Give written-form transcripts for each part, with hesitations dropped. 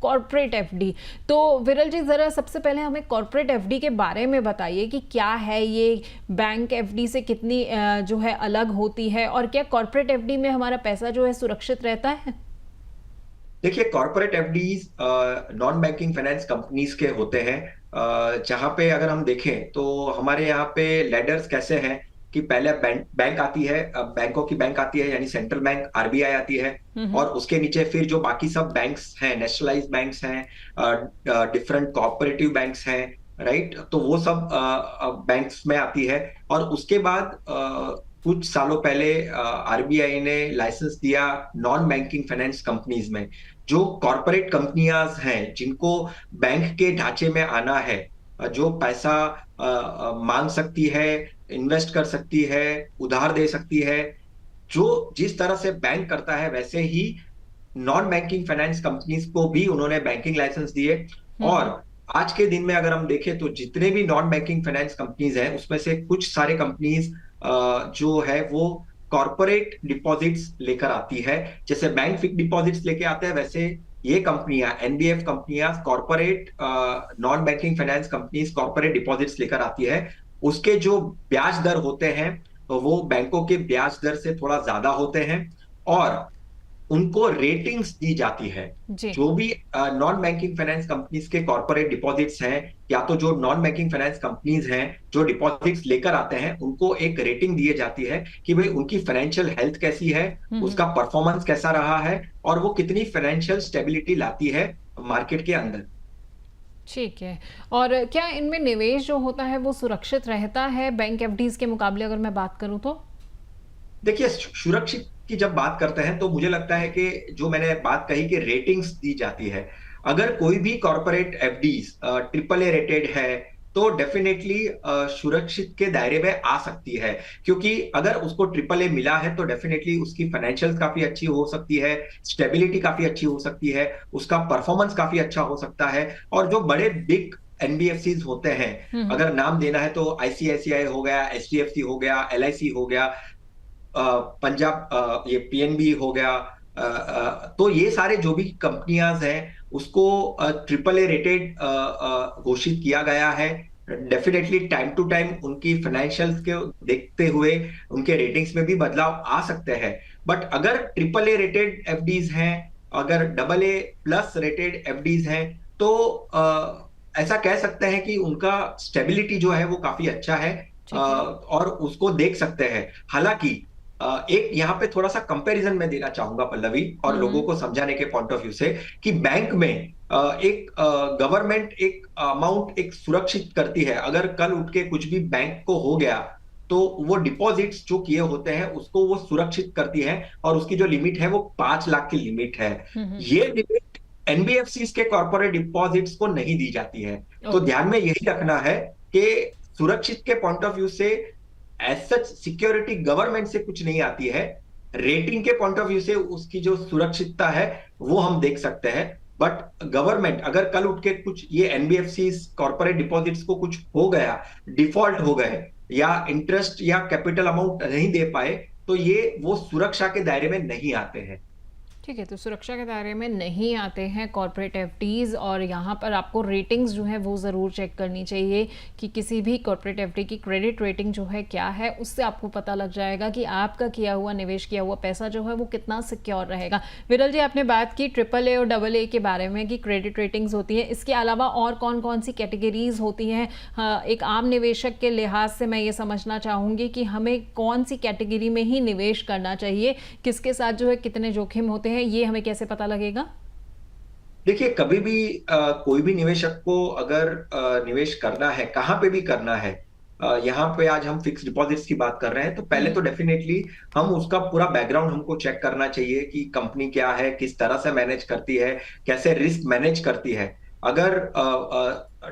Corporate FD. तो विरल जी, ज़रा सबसे पहले हमें कॉर्पोरेट एफडी के बारे में बताइए कि क्या है ये, बैंक एफडी से कितनी जो है अलग होती है, और क्या कॉर्पोरेट एफडी में हमारा पैसा जो है सुरक्षित रहता है? देखिए, corporate FDs non banking finance companies के होते हैं, जहां पे अगर हम देखें तो हमारे यहाँ पे लेडर्स कैसे हैं कि पहले बैंक बैंक आती है, बैंकों की बैंक आती है यानी सेंट्रल बैंक आरबीआई आती है। हम्म। और उसके नीचे फिर जो बाकी सब बैंक्स हैं, नेशनलाइज बैंक्स हैं, डिफरेंट कोऑपरेटिव बैंक्स हैं, राइट, तो वो सब बैंक्स में आती है। और उसके बाद कुछ सालों पहले आरबीआई ने लाइसेंस दिया नॉन बैंकिंग फाइनेंस कंपनीज में, जो कॉरपोरेट कंपनियां हैं जिनको बैंक के ढांचे में आना है, जो पैसा मांग सकती है, इन्वेस्ट कर सकती है, उधार दे सकती है, जो जिस तरह से बैंक करता है वैसे ही नॉन बैंकिंग फाइनेंस कंपनीज को भी उन्होंने बैंकिंग लाइसेंस दिए। और हम्म। आज के दिन में अगर हम देखें तो जितने भी नॉन बैंकिंग फाइनेंस कंपनीज हैं उसमें से कुछ सारे कंपनीज जो है वो कॉरपोरेट डिपॉजिट्स लेकर आती है। जैसे बैंक फिक्स डिपॉजिट्स लेके आते हैं, वैसे ये कंपनियां, एनबीएफ कंपनियां, corporate non banking finance companies corporate deposits लेकर आती है। उसके जो ब्याज दर होते हैं वो बैंकों के ब्याज दर से थोड़ा ज्यादा होते हैं, और उनको रेटिंग्स दी जाती है। जी। जो भी नॉन बैंकिंग फाइनेंस कंपनीज के कॉर्पोरेट डिपॉजिट्स हैं, या तो जो नॉन बैंकिंग फाइनेंस कंपनीज हैं जो डिपॉजिट्स लेकर आते हैं, उनको एक रेटिंग दी जाती है कि भाई उनकी फाइनेंशियल हेल्थ कैसी है, हम्म। उसका परफॉर्मेंस कैसा रहा है, और वो कितनी फाइनेंशियल स्टेबिलिटी लाती है मार्केट के अंदर। ठीक है। और क्या इनमें निवेश जो होता है वो सुरक्षित रहता है बैंक एफडीज के मुकाबले, अगर मैं बात करूं तो? देखिए, सुरक्षित की जब बात करते हैं तो मुझे लगता है कि जो मैंने बात कही कि रेटिंग्स दी जाती है, अगर कोई भी corporate FDs triple A rated है तो डेफिनेटली सुरक्षित के दायरे में आ सकती है। क्योंकि अगर उसको ट्रिपल ए मिला है तो डेफिनेटली उसकी फाइनेंशियल काफी अच्छी हो सकती है, स्टेबिलिटी काफी अच्छी हो सकती है, उसका परफॉर्मेंस काफी अच्छा हो सकता है। और जो बड़े बिग एनबीएफसीज होते हैं, हम्म। अगर नाम देना है तो आईसीआईसीआई हो गया, एचडीएफसी हो गया, एलआईसी हो गया, पंजाब, ये पीएनबी हो गया, तो ये सारे जो भी कंपनियां हैं उसको ट्रिपल ए रेटेड घोषित किया गया है। डेफिनेटली टाइम टू टाइम उनकी फाइनेंशियल्स के देखते हुए उनके रेटिंग्स में भी बदलाव आ सकते हैं। बट अगर ट्रिपल ए रेटेड एफडीज हैं, अगर double A plus rated FDs हैं, तो ऐसा कह सकते हैं कि उनका स्टेबिलिटी जो है वो काफी अच्छा है। ठीक है। और उसको देख सकते हैं। हालांकि एक यहाँ पे थोड़ा सा कंपैरिजन मैं देना चाहूंगा पल्लवी, और लोगों हम्म। को समझाने के पॉइंट ऑफ व्यू से, कि बैंक में एक गवर्नमेंट एक अमाउंट एक सुरक्षित करती है। अगर कल उठ के कुछ भी बैंक को हो गया तो वो डिपॉजिट्स जो किए होते हैं उसको वो सुरक्षित करती है, और उसकी जो लिमिट है वो 5 लाख की लिमिट है। हम्म। ये लिमिट एनबीएफसी के कॉर्पोरेट डिपॉजिट्स को नहीं दी जाती है। तो ओके। ध्यान में यही रखना है कि सुरक्षित के पॉइंट ऑफ व्यू से एज सच सिक्योरिटी गवर्नमेंट से कुछ नहीं आती है। रेटिंग के पॉइंट ऑफ व्यू से उसकी जो सुरक्षितता है वो हम देख सकते हैं। बट गवर्नमेंट अगर कल उठ के कुछ ये एनबीएफसी कॉर्पोरेट डिपॉजिट्स को कुछ हो गया, डिफॉल्ट हो गए, या इंटरेस्ट या कैपिटल अमाउंट नहीं दे पाए, तो ये वो सुरक्षा के दायरे में नहीं आते हैं। ठीक है, तो सुरक्षा के दायरे में नहीं आते हैं कॉर्पोरेट एफडीज़, और यहाँ पर आपको रेटिंग्स जो है वो ज़रूर चेक करनी चाहिए कि किसी भी कॉर्पोरेट एफडी की क्रेडिट रेटिंग जो है क्या है। उससे आपको पता लग जाएगा कि आपका किया हुआ निवेश किया हुआ पैसा जो है वो कितना सिक्योर रहेगा। विरल जी, आपने बात की ट्रिपल ए और डबल ए के बारे में कि क्रेडिट रेटिंग्स होती है, इसके अलावा और कौन कौन सी कैटेगरीज होती हैं? हाँ, एक आम निवेशक के लिहाज से मैं ये समझना चाहूँगी कि हमें कौन सी कैटेगरी में ही निवेश करना चाहिए, किसके साथ जो है कितने जोखिम होते हैं, ये हमें कैसे पता लगेगा? देखिए, कभी भी कोई भी निवेशक को अगर निवेश करना है, कहाँ पे भी करना है, यहाँ पे आज हम फिक्स डिपॉजिट्स की बात कर रहे हैं, तो पहले तो डेफिनेटली हम उसका पूरा बैकग्राउंड हमको चेक करना चाहिए कि कंपनी क्या है, किस तरह से मैनेज करती है, कैसे रिस्क मैनेज करती है। अगर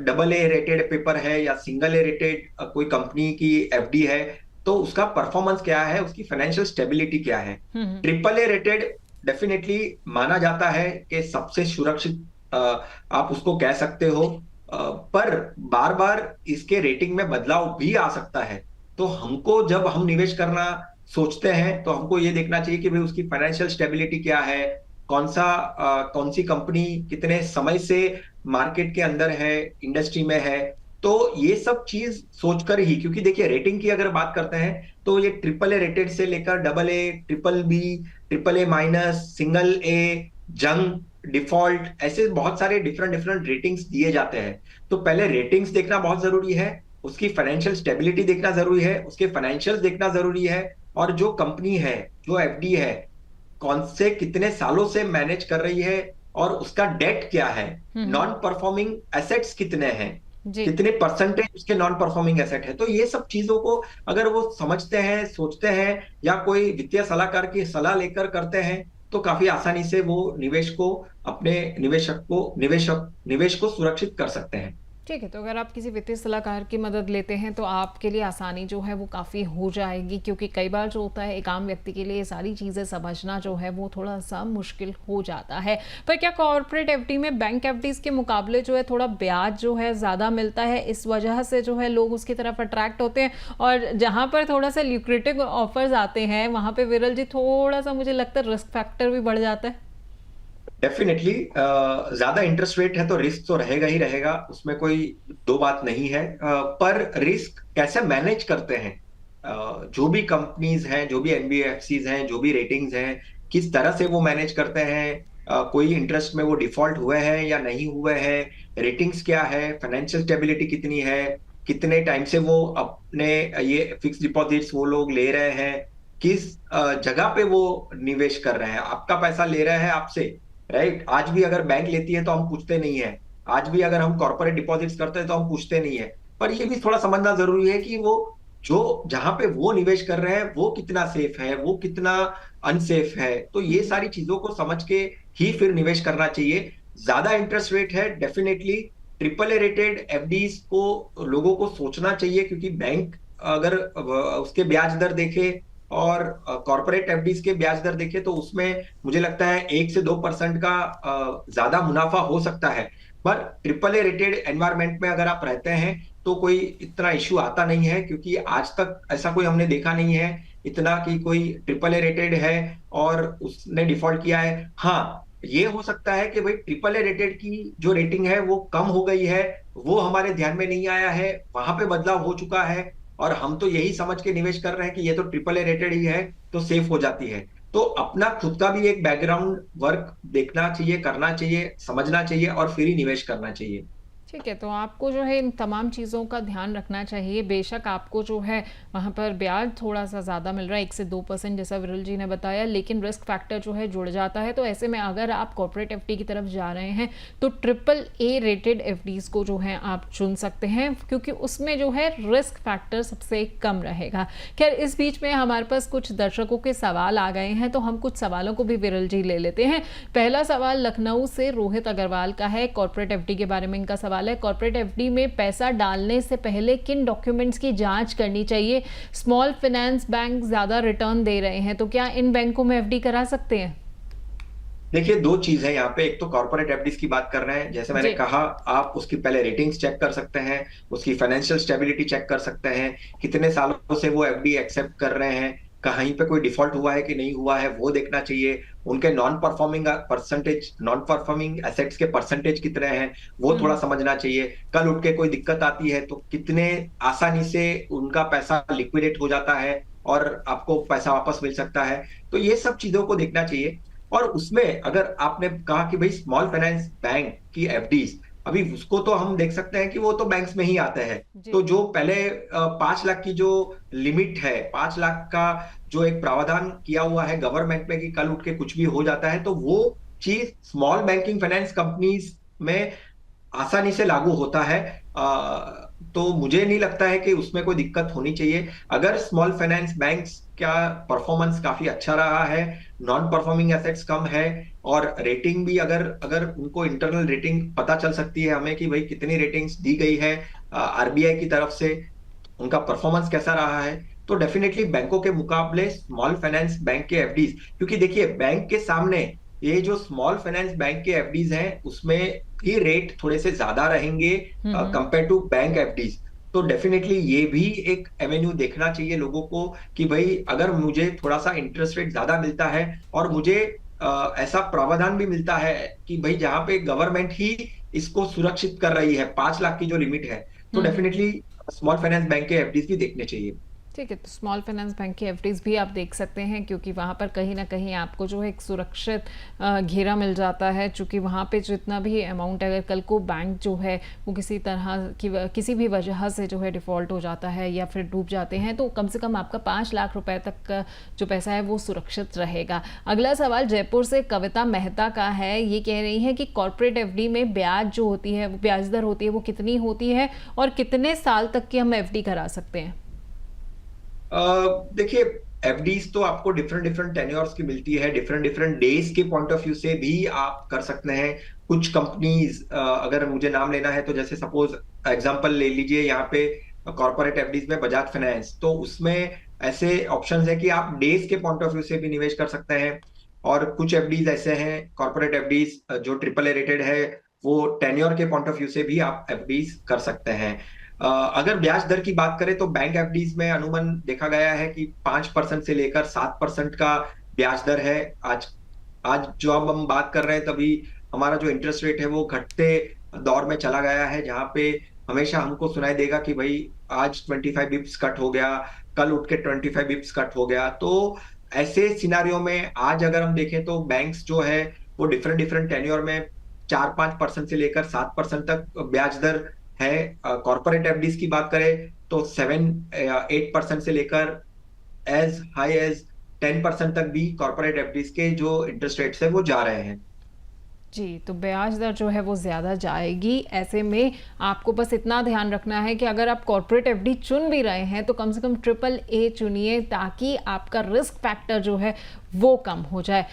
डबल ए रेटेड पेपर है या सिंगल ए रेटेड कोई कंपनी की एफडी है, तो उसका परफॉर्मेंस क्या है, उसकी फाइनेंशियल स्टेबिलिटी क्या है। हम्म। ट्रिपल ए रेटेड डेफिनेटली माना जाता है कि सबसे सुरक्षित आप उसको कह सकते हो। पर बार बार इसके रेटिंग में बदलाव भी आ सकता है। तो हमको जब हम निवेश करना सोचते हैं तो हमको ये देखना चाहिए कि भाई उसकी फाइनेंशियल स्टेबिलिटी क्या है, कौन सी कंपनी कितने समय से मार्केट के अंदर है, इंडस्ट्री में है। तो ये सब चीज सोचकर ही, क्योंकि देखिए रेटिंग की अगर बात करते हैं तो ये ट्रिपल ए रेटेड से लेकर double A, triple B, triple A minus, single A, junk, default, ऐसे बहुत सारे डिफरेंट डिफरेंट रेटिंग्स दिए जाते हैं। तो पहले रेटिंग्स देखना बहुत जरूरी है, उसकी फाइनेंशियल स्टेबिलिटी देखना जरूरी है, उसके फाइनेंशियल्स देखना जरूरी है, और जो कंपनी है, जो एफडी है, कौन से कितने सालों से मैनेज कर रही है, और उसका डेट क्या है, नॉन परफॉर्मिंग एसेट्स कितने हैं, जी। कितने परसेंटेज उसके नॉन परफॉर्मिंग एसेट है। तो ये सब चीजों को अगर वो समझते हैं, सोचते हैं, या कोई वित्तीय सलाहकार की सलाह लेकर करते हैं, तो काफी आसानी से वो निवेश को, अपने निवेश को सुरक्षित कर सकते हैं। ठीक है, तो अगर आप किसी वित्तीय सलाहकार की मदद लेते हैं तो आपके लिए आसानी जो है वो काफ़ी हो जाएगी, क्योंकि कई बार जो होता है एक आम व्यक्ति के लिए ये सारी चीज़ें समझना जो है वो थोड़ा सा मुश्किल हो जाता है। पर क्या कॉर्पोरेट एफडी में बैंक एफडीज के मुकाबले जो है थोड़ा ब्याज जो है ज़्यादा मिलता है, इस वजह से जो है लोग उसकी तरफ अट्रैक्ट होते हैं, और जहाँ पर थोड़ा सा ल्यूक्रेटिव ऑफर्स आते हैं वहाँ पर विरल जी थोड़ा सा मुझे लगता है रिस्क फैक्टर भी बढ़ जाता है? डेफिनेटली ज्यादा इंटरेस्ट रेट है तो रिस्क तो रहेगा ही रहेगा, उसमें कोई दो बात नहीं है। पर रिस्क कैसे मैनेज करते हैं, जो भी कंपनीज हैं, जो भी एनबीएफसीज हैं, जो भी रेटिंग्स हैं, किस तरह से वो मैनेज करते हैं, कोई इंटरेस्ट में वो डिफॉल्ट हुए हैं या नहीं हुए हैं, रेटिंग्स क्या है, फाइनेंशियल स्टेबिलिटी कितनी है, कितने टाइम से वो अपने ये फिक्स डिपॉजिट्स वो लोग ले रहे हैं, किस जगह पे वो निवेश कर रहे हैं, आपका पैसा ले रहे हैं आपसे, राइट। आज भी अगर बैंक लेती है तो हम पूछते नहीं है, आज भी अगर हम कॉर्पोरेट डिपॉजिट्स करते हैं तो हम पूछते नहीं है। पर ये भी थोड़ा समझना जरूरी है कि वो जो जहां पे वो निवेश कर रहे हैं वो कितना सेफ है, वो कितना अनसेफ है। तो ये सारी चीजों को समझ के ही फिर निवेश करना चाहिए। ज्यादा इंटरेस्ट रेट है, definitely triple A rated FDs को लोगों को सोचना चाहिए, क्योंकि बैंक अगर उसके ब्याज दर देखे और कॉर्पोरेट एफडीज के ब्याज दर देखे तो उसमें मुझे लगता है 1 से 2% का ज्यादा मुनाफा हो सकता है। पर ट्रिपल ए रेटेड एनवायरमेंट में अगर आप रहते हैं तो कोई इतना इश्यू आता नहीं है, क्योंकि आज तक ऐसा कोई हमने देखा नहीं है इतना कि कोई ट्रिपल ए रेटेड है और उसने डिफॉल्ट किया है। हाँ, ये हो सकता है कि भाई ट्रिपल ए रेटेड की जो रेटिंग है वो कम हो गई है, वो हमारे ध्यान में नहीं आया है, वहां पे बदलाव हो चुका है, और हम तो यही समझ के निवेश कर रहे हैं कि ये तो ट्रिपल ए रेटेड ही है तो सेफ हो जाती है। तो अपना खुद का भी एक बैकग्राउंड वर्क देखना चाहिए, करना चाहिए, समझना चाहिए, और फिर ही निवेश करना चाहिए। ठीक है, तो आपको जो है इन तमाम चीज़ों का ध्यान रखना चाहिए। बेशक आपको जो है वहाँ पर ब्याज थोड़ा सा ज़्यादा मिल रहा है, 1 से 2% जैसा विरल जी ने बताया, लेकिन रिस्क फैक्टर जो है जुड़ जाता है। तो ऐसे में अगर आप कॉर्पोरेट एफडी की तरफ जा रहे हैं तो ट्रिपल ए रेटेड एफडीज़ को जो है आप चुन सकते हैं, क्योंकि उसमें जो है रिस्क फैक्टर सबसे कम रहेगा। खैर, इस बीच में हमारे पास कुछ दर्शकों के सवाल आ गए हैं, तो हम कुछ सवालों को भी विरल जी ले लेते हैं। पहला सवाल लखनऊ से रोहित अग्रवाल का है, कॉर्पोरेट एफडी के बारे में इनका सवाल है। कॉर्पोरेट एफडी में पैसा डालने से पहले किन डॉक्यूमेंट्स की जांच करनी चाहिए? स्मॉल फाइनेंस बैंक ज्यादा रिटर्न दे रहे हैं, तो क्या इन बैंकों में एफडी करा सकते हैं? देखिए, दो चीज है यहाँ पे। एक तो कॉर्पोरेट एफडीज की बात कर रहे हैं, जैसे मैंने जी। कहा, आप उसकी पहले रेटिंग्स चेक कर सकते हैं, उसकी फाइनेंशियल स्टेबिलिटी चेक कर सकते हैं, कितने सालों से वो एफडी एक्सेप्ट कर रहे हैं, कहीं पे कोई डिफॉल्ट हुआ है कि नहीं हुआ है वो देखना चाहिए, उनके नॉन परफॉर्मिंग एसेट्स के परसेंटेज कितने हैं वो थोड़ा समझना चाहिए। कल उठ के कोई दिक्कत आती है तो कितने आसानी से उनका पैसा लिक्विडेट हो जाता है और आपको पैसा वापस मिल सकता है। तो ये सब चीजों को देखना चाहिए। और उसमें अगर आपने कहा कि भाई स्मॉल फाइनेंस बैंक की एफडीज, अभी उसको तो हम देख सकते हैं कि वो तो बैंक्स में ही आते हैं। जी। तो जो पहले 5 लाख की जो लिमिट है, 5 लाख का जो एक प्रावधान किया हुआ है गवर्नमेंट में कि कल उठ के कुछ भी हो जाता है, तो वो चीज स्मॉल बैंकिंग फाइनेंस कंपनीज में आसानी से लागू होता है। तो मुझे नहीं लगता है कि उसमें कोई दिक्कत होनी चाहिए। अगर स्मॉल फाइनेंस बैंक्स का परफॉर्मेंस काफी अच्छा रहा है, नॉन परफॉर्मिंग एसेट्स कम है, और रेटिंग भी अगर अगर उनको इंटरनल रेटिंग पता चल सकती है हमें कि भाई कितनी रेटिंग्स दी गई है आरबीआई की तरफ से, उनका परफॉर्मेंस कैसा रहा है, तो डेफिनेटली बैंकों के मुकाबले स्मॉल फाइनेंस बैंक के एफडीज, क्योंकि देखिए बैंक के सामने ये जो स्मॉल फाइनेंस बैंक के एफडीज हैं उसमें भी रेट थोड़े से ज्यादा रहेंगे कंपेयर टू बैंक एफडीज। तो डेफिनेटली ये भी एक एवेन्यू देखना चाहिए लोगों को कि भाई अगर मुझे थोड़ा सा इंटरेस्ट रेट ज्यादा मिलता है और मुझे ऐसा प्रावधान भी मिलता है कि भाई जहां पे गवर्नमेंट ही इसको सुरक्षित कर रही है, 5 लाख की जो लिमिट है, तो हम्म। डेफिनेटली स्मॉल फाइनेंस बैंक के एफडीज भी देखने चाहिए। ठीक है, तो स्मॉल फाइनेंस बैंक की एफडीज भी आप देख सकते हैं, क्योंकि वहाँ पर कहीं ना कहीं आपको जो है एक सुरक्षित घेरा मिल जाता है, चूँकि वहाँ पे जितना भी अमाउंट, अगर कल को बैंक जो है वो किसी तरह की किसी भी वजह से जो है डिफ़ॉल्ट हो जाता है या फिर डूब जाते हैं, तो कम से कम आपका 5 लाख रुपए तक का जो पैसा है वो सुरक्षित रहेगा। अगला सवाल जयपुर से कविता मेहता का है। ये कह रही है कि कॉर्पोरेट एफडी में ब्याज जो होती है, वो ब्याज दर होती है, वो कितनी होती है और कितने साल तक की हम एफडी करा सकते हैं? देखिए, एफडीज तो आपको डिफरेंट डिफरेंट टेन्योर्स की मिलती है, डिफरेंट डिफरेंट डेज के पॉइंट ऑफ व्यू से भी आप कर सकते हैं। कुछ कंपनीज, अगर मुझे नाम लेना है तो जैसे सपोज एग्जांपल ले लीजिए यहाँ पे, कॉर्पोरेट एफडीज में बजाज फाइनेंस, तो उसमें ऐसे ऑप्शंस है कि आप डेज के पॉइंट ऑफ व्यू से भी निवेश कर सकते हैं। और कुछ एफडीज ऐसे हैं, कॉर्पोरेट एफडीज जो ट्रिपल ए रेटेड है, वो टेन्योर के पॉइंट ऑफ व्यू से भी आप एफडीज कर सकते हैं। अगर ब्याज दर की बात करें तो बैंक एफडीज में अनुमान देखा गया है कि 5% से लेकर 7% का ब्याज दर है। आज आज जो अब हम बात कर रहे हैं, तभी हमारा जो इंटरेस्ट रेट है वो घटते दौर में चला गया है, जहां पे हमेशा हमको सुनाई देगा कि भाई आज 25 बिप्स कट हो गया, कल उठ के 25 बिप्स कट हो गया। तो ऐसे सिनारियों में आज अगर हम देखें तो बैंक्स जो है वो डिफरेंट डिफरेंट टेन्योर में 4-5% से लेकर 7% तक ब्याज दर है। कॉर्पोरेट एफडीज की बात करें तो 7-8% से लेकर एज हाई एज 10% तक भी कॉर्पोरेट एफडीज के जो इंटरेस्ट रेट्स है वो जा रहे हैं। जी, तो ब्याज दर जो है वो ज़्यादा जाएगी। ऐसे में आपको बस इतना ध्यान रखना है कि अगर आप कॉर्पोरेट एफडी चुन भी रहे हैं तो कम से कम ट्रिपल ए चुनिए, ताकि आपका रिस्क फैक्टर जो है वो कम हो जाए।